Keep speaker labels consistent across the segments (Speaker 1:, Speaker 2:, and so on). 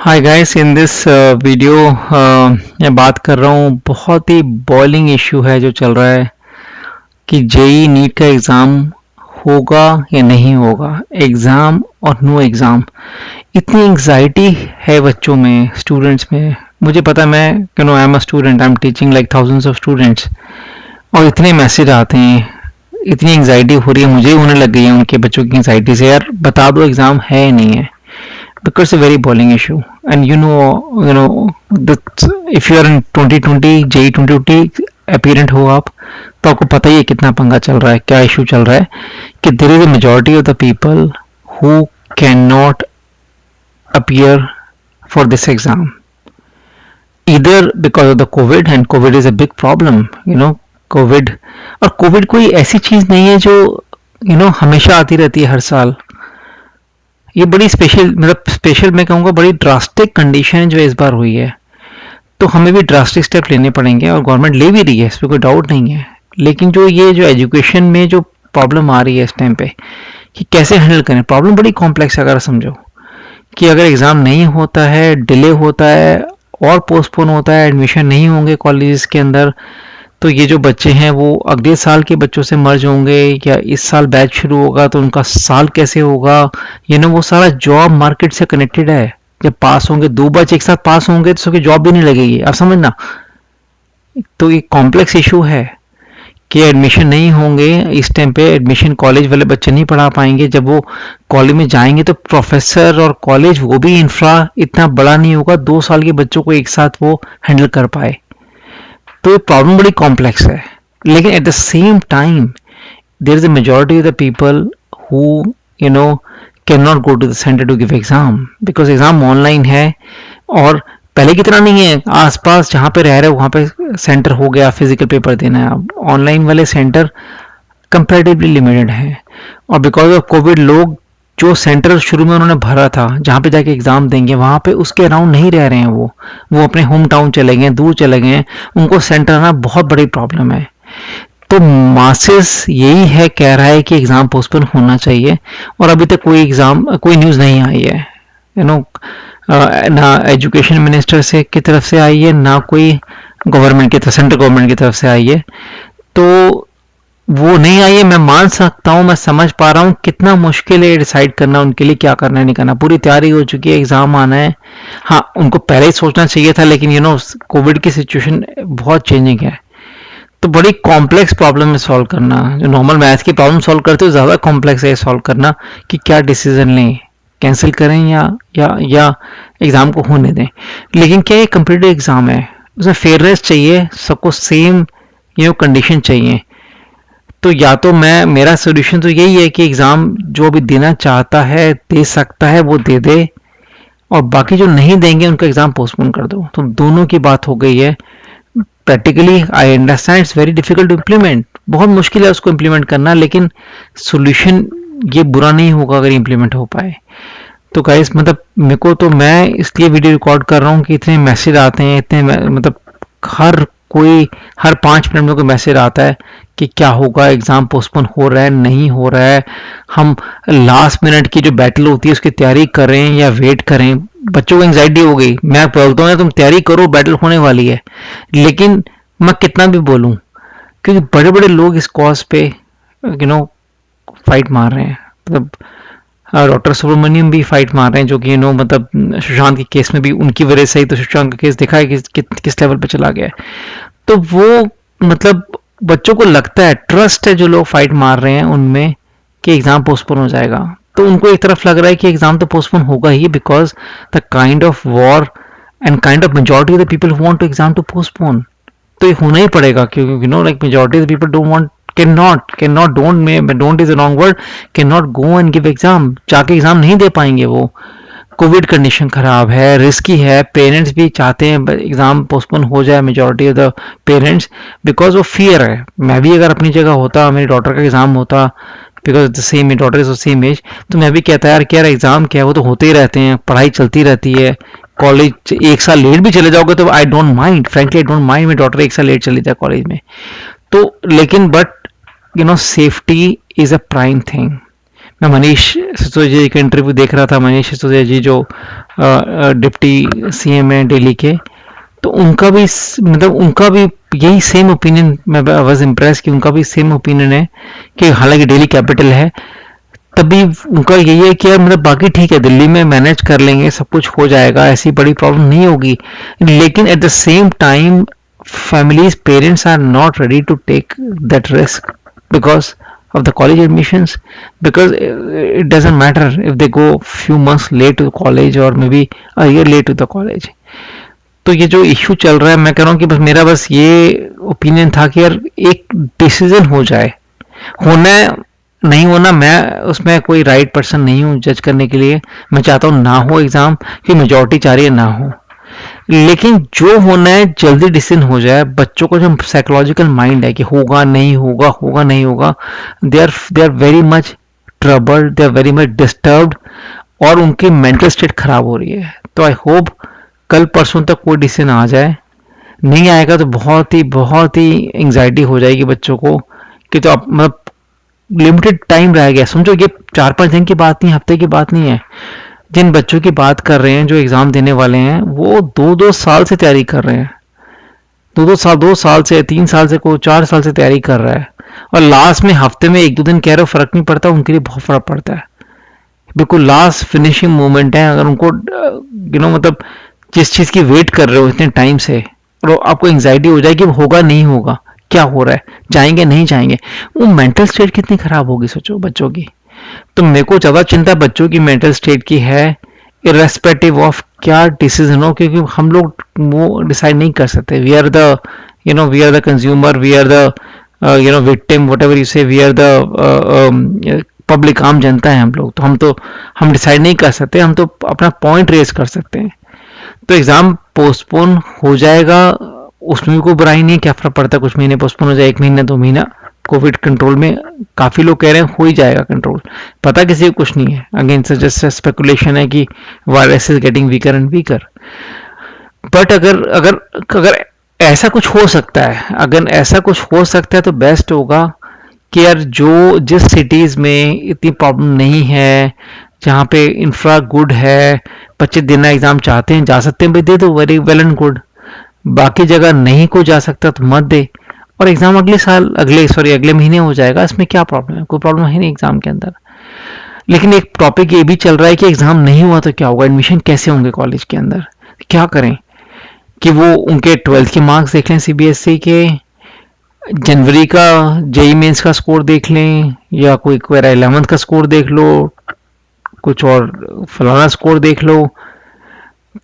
Speaker 1: Hi guys, in this video मैं बात कर रहा हूँ। बहुत ही बॉइलिंग इशू है जो चल रहा है कि जेई नीट का एग्ज़ाम होगा या नहीं होगा, एग्ज़ाम और नो एग्ज़ाम। इतनी एंग्जाइटी है बच्चों में, स्टूडेंट्स में। मुझे पता है, मैं I am a student, I am teaching like thousands of students, और इतने मैसेज आते हैं, इतनी एंग्जाइटी हो रही है, मुझे होने लग गई है उनके बच्चों की एंग्जाइटी से। यार बता दो एग्ज़ाम है या नहीं है, because it's a very boiling issue. And that if you are in 2020 JEE 2020 apparent हो आप, तो आपको पता ही है कितना पंगा चल रहा है, क्या इशू चल रहा है कि there is a majority of the people who cannot appear for this exam, either because of the COVID, and COVID is a big problem. COVID, और COVID कोई ऐसी चीज़ नहीं है जो हमेशा आती रहती है हर साल। ये बड़ी स्पेशल, मतलब स्पेशल मैं कहूँगा, बड़ी ड्रास्टिक कंडीशन है जो इस बार हुई है। तो हमें भी ड्रास्टिक स्टेप लेने पड़ेंगे, और गवर्नमेंट ले भी रही है, इसमें कोई डाउट नहीं है। लेकिन जो एजुकेशन में जो प्रॉब्लम आ रही है इस टाइम पे, कि कैसे हैंडल करें, प्रॉब्लम बड़ी कॉम्प्लेक्स है। अगर समझो कि अगर एग्ज़ाम नहीं होता है, डिले होता है और पोस्टपोन होता है, एडमिशन नहीं होंगे कॉलेजेस के अंदर, तो ये जो बच्चे हैं वो अगले साल के बच्चों से मर्ज होंगे, या इस साल बैच शुरू होगा तो उनका साल कैसे होगा। वो सारा जॉब मार्केट से कनेक्टेड है। जब पास होंगे, दो बैच एक साथ पास होंगे तो सबकी जॉब भी नहीं लगेगी, आप समझना। तो ये कॉम्प्लेक्स इशू है कि एडमिशन नहीं होंगे इस टाइम पे, एडमिशन कॉलेज वाले बच्चे नहीं पढ़ा पाएंगे। जब वो कॉलेज में जाएंगे तो प्रोफेसर और कॉलेज, वो भी इंफ्रा इतना बड़ा नहीं होगा 2 साल के बच्चों को एक साथ वो हैंडल कर पाए। तो ये प्रॉब्लम बड़ी कॉम्प्लेक्स है। लेकिन at the same time there is a majority of the people who can not go to the centre to give exam, because exam online है। और पहले की तरह नहीं है, आसपास जहाँ पे रह रहे हो वहाँ पे सेंटर हो गया, फिजिकल पेपर देना है। अब ऑनलाइन वाले सेंटर कंपेरेटिवली लिमिटेड हैं, और बिकॉज ऑफ कोविड लोग जो सेंटर शुरू में उन्होंने भरा था जहाँ पे जाके एग्जाम देंगे, वहाँ पे उसके अराउंड नहीं रह रहे हैं। वो अपने होम टाउन चले गए, दूर चले गए, उनको सेंटर आना बहुत बड़ी प्रॉब्लम है। तो मासेस यही है, कह रहा है कि एग्जाम पोस्टपोन होना चाहिए, और अभी तक कोई न्यूज़ नहीं आई है। ना एजुकेशन मिनिस्टर से की तरफ से आई है, ना कोई गवर्नमेंट की तरफ, सेंट्रल गवर्नमेंट की तरफ से आई है। तो वो नहीं आई है, मैं मान सकता हूँ, मैं समझ पा रहा हूँ कितना मुश्किल है डिसाइड करना उनके लिए, क्या करना है नहीं करना। पूरी तैयारी हो चुकी है, एग्जाम आना है। हाँ, उनको पहले ही सोचना चाहिए था, लेकिन कोविड की सिचुएशन बहुत चेंजिंग है। तो बड़ी कॉम्प्लेक्स प्रॉब्लम है सॉल्व करना। जो नॉर्मल मैथ की प्रॉब्लम सॉल्व करते हो, ज़्यादा कॉम्प्लेक्स है सॉल्व करना कि क्या डिसीजन लें, कैंसिल करें या एग्ज़ाम को होने दें। लेकिन क्या ये कम्पिटिटिव एग्ज़ाम है, उसमें फेयरनेस चाहिए, सबको सेम कंडीशन चाहिए। तो या तो मेरा सोल्यूशन तो यही है कि एग्ज़ाम जो भी देना चाहता है, दे सकता है, वो दे दे, और बाकी जो नहीं देंगे उनका एग्ज़ाम पोस्टपोन कर दो। तो दोनों की बात हो गई है। Practically I understand it's very difficult to implement, बहुत मुश्किल है उसको इम्प्लीमेंट करना, लेकिन सोल्यूशन ये बुरा नहीं होगा अगर इम्प्लीमेंट हो पाए। तो गाइस, मतलब मेरे को, तो मैं इसलिए वीडियो रिकॉर्ड कर रहा हूँ कि इतने मैसेज आते हैं, इतने मतलब हर 5 मिनट में कोई मैसेज आता है कि क्या होगा, एग्ज़ाम पोस्टपोन हो रहा है, नहीं हो रहा है। हम लास्ट मिनट की जो बैटल होती है उसकी तैयारी करें या वेट करें। बच्चों को एंग्जाइटी हो गई, मैं बोलता हूँ तुम तैयारी करो, बैटल होने वाली है। लेकिन मैं कितना भी बोलूँ, क्योंकि बड़े बड़े लोग इस कॉज पे फाइट मार रहे हैं। मतलब डॉक्टर सुब्रमण्यम भी फाइट मार रहे हैं, जो कि मतलब सुशांत के केस में भी उनकी वजह से ही तो सुशांत का केस देखा है कि किस लेवल पे चला गया है। तो वो, मतलब बच्चों को लगता है, ट्रस्ट है जो लोग फाइट मार रहे हैं उनमें, कि एग्जाम पोस्टपोन हो जाएगा। तो उनको एक तरफ लग रहा है कि एग्जाम तो पोस्टपोन होगा ही, because the kind of war and kind of majority of the people who want to exam to postpone. तो ये होना ही पड़ेगा, क्योंकि like majority of the people don't want, don't is the wrong word, cannot go and give exam, जाके exam नहीं दे पाएंगे वो। कोविड कंडीशन खराब है, रिस्की है, पेरेंट्स भी चाहते हैं एग्जाम पोस्टपोन हो जाए, majority of the parents, because वो फियर है। मैं भी अगर अपनी जगह होता, मेरी डॉटर का एग्जाम होता, because the same daughter is the same age, तो मैं भी कहता यार क्या एग्जाम क्या है, वो तो होते ही रहते हैं, पढ़ाई चलती रहती है। कॉलेज एक साल लेट भी चले जाओगे तो I don't mind, frankly I don't mind, मेरी डॉटर एक साल लेट चली जाए कॉलेज में। तो लेकिन but safety is a prime thing, मैं मनीष सिसोदिया जी का इंटरव्यू देख रहा था। मनीष सिसोदिया जी जो डिप्टी सीएम है दिल्ली के, तो उनका भी मतलब उनका भी यही सेम ओपिनियन, मैं वाज इम्प्रेस कि उनका भी सेम ओपिनियन है कि हालांकि दिल्ली कैपिटल है, तभी उनका यही है कि यार मतलब बाकी ठीक है, दिल्ली में मैनेज कर लेंगे, सब कुछ हो जाएगा, ऐसी बड़ी प्रॉब्लम नहीं होगी। लेकिन at the same time families parents are not ready to take that risk because of the college admissions, because it doesn't matter if they go few months late to college or maybe a year late to the college. तो ये जो issue चल रहा है, मैं कह रहा हूँ कि बस मेरा बस ये ओपिनियन था कि यार एक डिसीजन हो जाए, होना है नहीं होना मैं उसमें कोई राइट पर्सन नहीं हूँ जज करने के लिए। मैं चाहता हूँ ना हो एग्जाम, कि मेजोरिटी चाह रही है ना हो, लेकिन जो होना है जल्दी डिसीजन हो जाए। बच्चों को जो साइकोलॉजिकल माइंड है कि होगा नहीं होगा, होगा नहीं होगा, they are very much troubled, they are very much disturbed, और उनकी मेंटल स्टेट खराब हो रही है। तो आई होप कल परसों तक कोई डिसीजन आ जाए। नहीं आएगा तो बहुत ही एंग्जाइटी हो जाएगी बच्चों को कि तो अब मतलब लिमिटेड टाइम रह गया। समझो ये 4-5 दिन की बात नहीं, हफ्ते की बात नहीं है। जिन बच्चों की बात कर रहे हैं जो एग्जाम देने वाले हैं, वो 2-2 साल से तैयारी कर रहे हैं, 2 साल से, 3 साल से, कोई 4 साल से तैयारी कर रहा है, और लास्ट में हफ्ते में 1-2 दिन कह रहे हो फर्क नहीं पड़ता, उनके लिए बहुत फर्क पड़ता है। बिल्कुल लास्ट फिनिशिंग मोमेंट है, अगर उनको मतलब जिस चीज की वेट कर रहे हो इतने टाइम से, और आपको एंग्जाइटी हो जाए कि होगा नहीं होगा, क्या हो रहा है, जाएंगे नहीं जाएंगे, वो मेंटल स्टेट कितनी खराब होगी सोचो बच्चों की। तो मेरे को ज्यादा चिंता बच्चों की मेंटल स्टेट की है, इरेस्पेक्टिव ऑफ क्या डिसीजन हो, क्योंकि हम लोग वो डिसाइड नहीं कर सकते। We are the we are the consumer, we are the victim, whatever you say, we are the public, आम जनता है हम लोग। तो हम डिसाइड नहीं कर सकते, हम तो अपना पॉइंट रेज कर सकते हैं। तो एग्जाम पोस्टपोन हो जाएगा, उसमें भी कोई बुराई नहीं है, क्या फर्क पड़ता है, कुछ महीने पोस्टपोन हो जाए, 1 महीना 2 महीना, कोविड कंट्रोल में काफी लोग कह रहे हैं हो ही जाएगा कंट्रोल, पता किसी को कुछ नहीं है। अगेन जस्ट स्पेकुलेशन है कि virus is getting weaker and weaker. But अगर अगर अगर ऐसा कुछ हो सकता है, अगर ऐसा कुछ हो सकता है तो बेस्ट होगा कि यार जो जिस सिटीज में इतनी प्रॉब्लम नहीं है, जहाँ पे इंफ्रा गुड है, बच्चे देना एग्जाम चाहते हैं, जा सकते हैं, भाई दे दो, वेरी वेल एंड गुड। बाकी जगह नहीं को जा सकता तो मत दे, और एग्जाम अगले महीने हो जाएगा, इसमें क्या प्रॉब्लम है, कोई प्रॉब्लम है नहीं एग्जाम के अंदर। लेकिन एक टॉपिक ये भी चल रहा है कि एग्जाम नहीं हुआ तो क्या होगा, एडमिशन कैसे होंगे कॉलेज के अंदर, क्या करें, कि वो उनके 12th के मार्क्स देख लें सीबीएसई के, जनवरी का जेई मेंस का स्कोर देख लें, या कोई 11th का स्कोर देख लो, कुछ और फलाना स्कोर देख लो।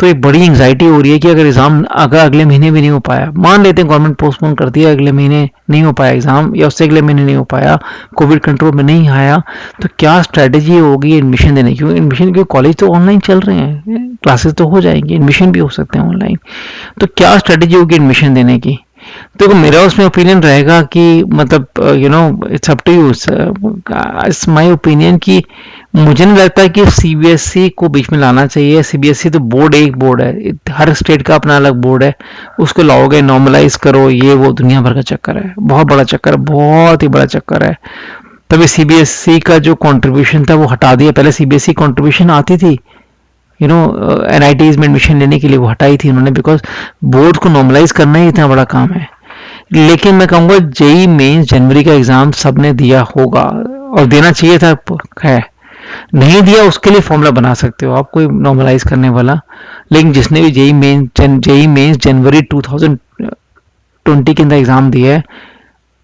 Speaker 1: तो एक बड़ी एंग्जाइटी हो रही है कि अगर एग्जाम अगर अगले महीने भी नहीं हो पाया, मान लेते हैं गवर्नमेंट पोस्टपोन कर दिया, अगले महीने नहीं हो पाया एग्जाम, या उससे अगले महीने नहीं हो पाया, कोविड कंट्रोल में नहीं आया, तो क्या स्ट्रेटेजी होगी एडमिशन देने की। एडमिशन के कॉलेज तो ऑनलाइन चल रहे हैं, क्लासेस तो हो जाएंगी, एडमिशन भी हो सकते हैं ऑनलाइन, तो क्या स्ट्रेटेजी होगी एडमिशन देने की। तो मेरा उसमें ओपिनियन रहेगा कि मतलब it's up to you, it's my opinion कि मुझे नहीं लगता कि सीबीएसई को बीच में लाना चाहिए। सीबीएसई तो बोर्ड एक बोर्ड है, हर स्टेट का अपना अलग बोर्ड है, उसको लाओगे नॉर्मलाइज करो, ये वो दुनिया भर का चक्कर है, बहुत बड़ा चक्कर है, बहुत ही बड़ा चक्कर है। तभी सीबीएसई का जो कंट्रीब्यूशन था वो हटा दिया। पहले सीबीएसई कंट्रीब्यूशन आती थी एनआईटीज में एडमिशन लेने के लिए, वो हटाई थी उन्होंने, बिकॉज बोर्ड को नॉर्मलाइज करना ही इतना बड़ा काम है। लेकिन मैं कहूँगा जेई मेंस जनवरी का एग्जाम सबने दिया होगा, और देना चाहिए था, है नहीं दिया उसके लिए फॉर्मूला बना सकते हो आप कोई नॉर्मलाइज करने वाला। लेकिन जिसने भी जेई मेंस जनवरी 2020 के अंदर एग्जाम दिया है,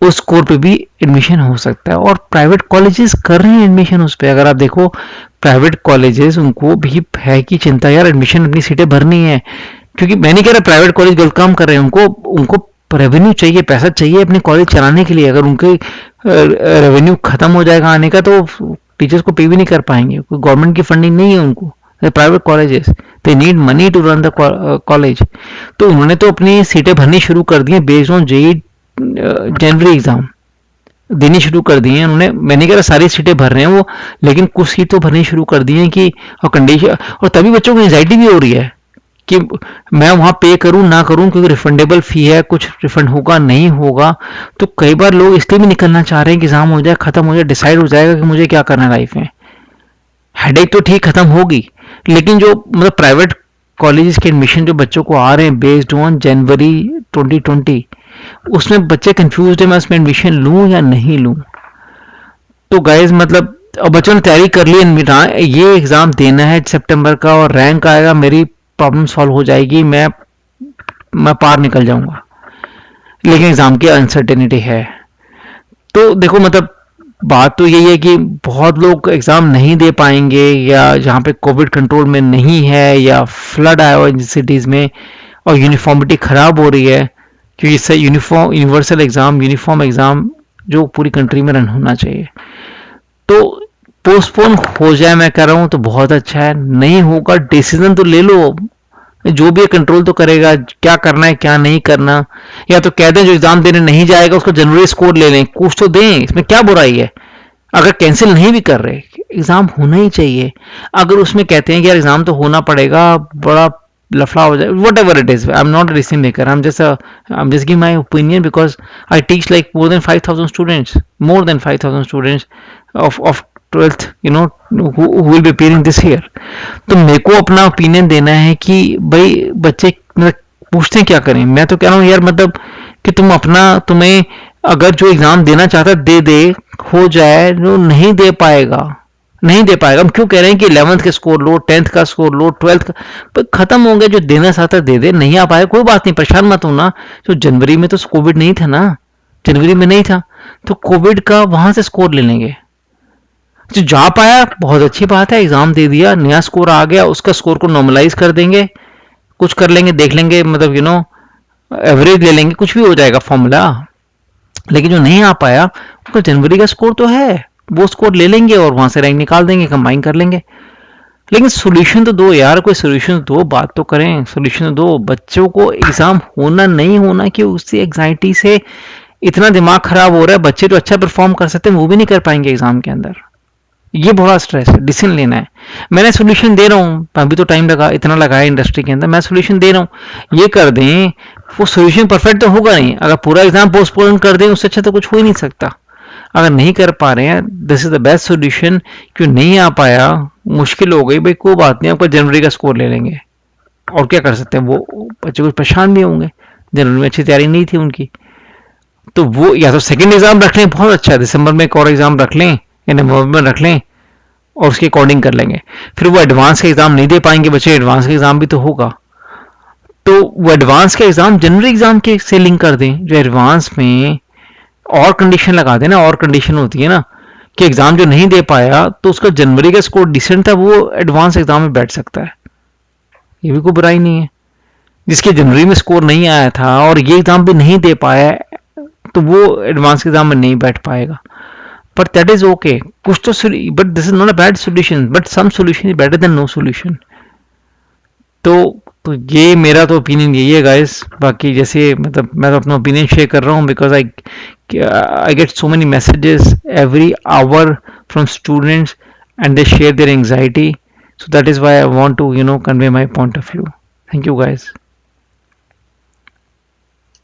Speaker 1: उस स्कोर पे भी एडमिशन हो सकता है, और प्राइवेट कॉलेजेस कर रहे हैं एडमिशन उस पे। अगर आप देखो प्राइवेट कॉलेजेस, उनको भी है कि चिंता यार एडमिशन अपनी सीटें भरनी है, क्योंकि मैं नहीं कह रहा प्राइवेट कॉलेज गलत काम कर रहे हैं, उनको रेवेन्यू चाहिए, पैसा चाहिए अपने कॉलेज चलाने के लिए। अगर उनके रेवेन्यू खत्म हो जाएगा आने का, तो टीचर्स को पे भी नहीं कर पाएंगे, कोई गवर्नमेंट की फंडिंग नहीं है उनको, private colleges, they need money to run the college. तो उन्होंने तो अपनी सीटें भरनी शुरू कर दी हैं बेस्ड ऑन जेई जनवरी एग्जाम देनी शुरू कर दी हैं उन्होंने। मैं नहीं कह रहा सारी सीटें भर रहे हैं वो, लेकिन कुछ सीट तो भरनी शुरू कर दी हैं कि, और कंडीशन, और तभी बच्चों को एंजाइटी भी हो रही है कि मैं वहां पे करूं ना करूं, क्योंकि रिफंडेबल फी है, कुछ रिफंड होगा नहीं होगा। तो कई बार लोग इसलिए भी निकलना चाह रहे हैं कि एग्जाम हो जाए, खत्म हो जाए, डिसाइड हो जाएगा कि मुझे क्या करना है लाइफ में, हेडेक तो ठीक खत्म होगी, लेकिन जो मतलब प्राइवेट कॉलेजेस के एडमिशन जो बच्चों को आ रहे हैं बेस्ड ऑन जनवरी 2020, उसमें बच्चे कंफ्यूज है मैं उसमें एडमिशन लूं या नहीं लूं। तो गाइज मतलब अब बच्चों ने तैयारी कर ली, ये एग्जाम देना है सितंबर का और रैंक आएगा, मेरी प्रॉब्लम सॉल्व हो जाएगी, मैं पार निकल जाऊंगा। लेकिन एग्जाम की अनसर्टेनिटी है। तो देखो मतलब बात तो यही है कि बहुत लोग एग्जाम नहीं दे पाएंगे, या जहाँ पे कोविड कंट्रोल में नहीं है, या फ्लड आया हुआ सिटीज में और यूनिफॉर्मिटी खराब हो रही है, क्योंकि इससे uniform universal exam, uniform exam जो पूरी कंट्री में रन होना चाहिए, तो पोस्टपोन हो जाए मैं कह रहा हूँ तो बहुत अच्छा है। नहीं होगा डिसीजन तो ले लो, जो भी कंट्रोल तो करेगा क्या करना है क्या नहीं करना। या तो कह दें जो एग्जाम देने नहीं जाएगा उसको जनवरी स्कोर ले लें, कुछ तो दें, इसमें क्या बुराई है। अगर कैंसिल नहीं भी कर रहे, एग्जाम होना ही चाहिए। अगर उसमें कहते हैं कि यार एग्जाम तो होना पड़ेगा, बड़ा लफड़ा हो जाए, what ever it is, I am not decision maker, I am just give my opinion because I teach like more than 5,000 students, more than 5,000 students of 12th, who will be appearing this year। तो मेरे को अपना opinion देना है कि भाई बच्चे मतलब पूछते क्या करें। मैं तो कह रहा हूँ यार मतलब कि तुम अपना, तुम्हें अगर जो एग्जाम देना चाहता दे दे, हो जाए, जो नहीं दे पाएगा नहीं दे पाएगा। हम क्यों कह रहे हैं कि 11th का स्कोर लो, 10th का स्कोर लो, 12th का, पर खत्म हो गया। जो देना चाहता दे दे, नहीं आ पाया कोई बात नहीं, परेशान मत होना। तो जनवरी में तो कोविड नहीं था ना, जनवरी में नहीं था, तो कोविड का वहां से स्कोर ले लेंगे। जो जा पाया बहुत अच्छी बात है, एग्जाम दे दिया, नया स्कोर आ गया, उसका स्कोर को नॉर्मलाइज कर देंगे, कुछ कर लेंगे, देख लेंगे, मतलब एवरेज ले लेंगे, कुछ भी हो जाएगा फॉर्मूला। लेकिन जो नहीं आ पाया उसका जनवरी का स्कोर तो है, वो स्कोर ले लेंगे और वहां से रैंक निकाल देंगे, कंबाइन कर लेंगे। लेकिन सोल्यूशन तो दो यार, कोई सोल्यूशन दो, बात तो करें, सोल्यूशन दो। बच्चों को एग्जाम होना नहीं होना कि उससे एग्जाइटी से इतना दिमाग खराब हो रहा है, बच्चे तो अच्छा परफॉर्म कर सकते हैं वो भी नहीं कर पाएंगे एग्जाम के अंदर। ये बड़ा स्ट्रेस है, डिसीजन लेना है। मैंने सोल्यूशन दे रहा हूँ, अभी तो टाइम लगा, इतना लगा है इंडस्ट्री के अंदर, मैं सोल्यूशन दे रहा हूँ, ये कर दें। वो सोल्यूशन परफेक्ट तो होगा नहीं, अगर पूरा एग्जाम पोस्टपोन कर दें उससे अच्छा तो कुछ हो ही नहीं सकता। अगर नहीं कर पा रहे हैं, this is the best solution. क्यों नहीं आ पाया, मुश्किल हो गई भाई, कोई बात नहीं, आपका जनवरी का स्कोर ले लेंगे, और क्या कर सकते हैं। वो बच्चे कुछ परेशान भी होंगे, जनवरी में अच्छी तैयारी नहीं थी उनकी, तो वो या तो सेकेंड एग्जाम रख लें, बहुत अच्छा है, दिसंबर में एक और एग्जाम रख लें या नवंबर में रख लें, और उसके अकॉर्डिंग कर लेंगे। फिर वो एडवांस का एग्जाम नहीं दे पाएंगे बच्चे, एडवांस का एग्जाम भी तो होगा, तो वो एडवांस का एग्जाम जनवरी एग्जाम के से लिंक कर दें। जो एडवांस में और कंडीशन लगा देना, और कंडीशन होती है ना कि एग्जाम जो नहीं दे पाया तो उसका जनवरी का स्कोर डिसेंट था, वो एडवांस एग्जाम में बैठ सकता है, ये भी कोई बुराई नहीं है। जिसके जनवरी में स्कोर नहीं आया था और ये एग्जाम भी नहीं दे पाया, तो वो एडवांस एग्जाम में नहीं बैठ पाएगा। but that is okay, कुछ तो, but this is not a bad solution, but some solution is better than no solution। तो ये मेरा तो ओपिनियन यही है गाइस। बाकी जैसे मतलब मैं तो अपना ओपिनियन शेयर कर रहा हूँ because I get so many messages every hour from students and they share their anxiety, so that is why I want to convey my point of view। Thank you guys।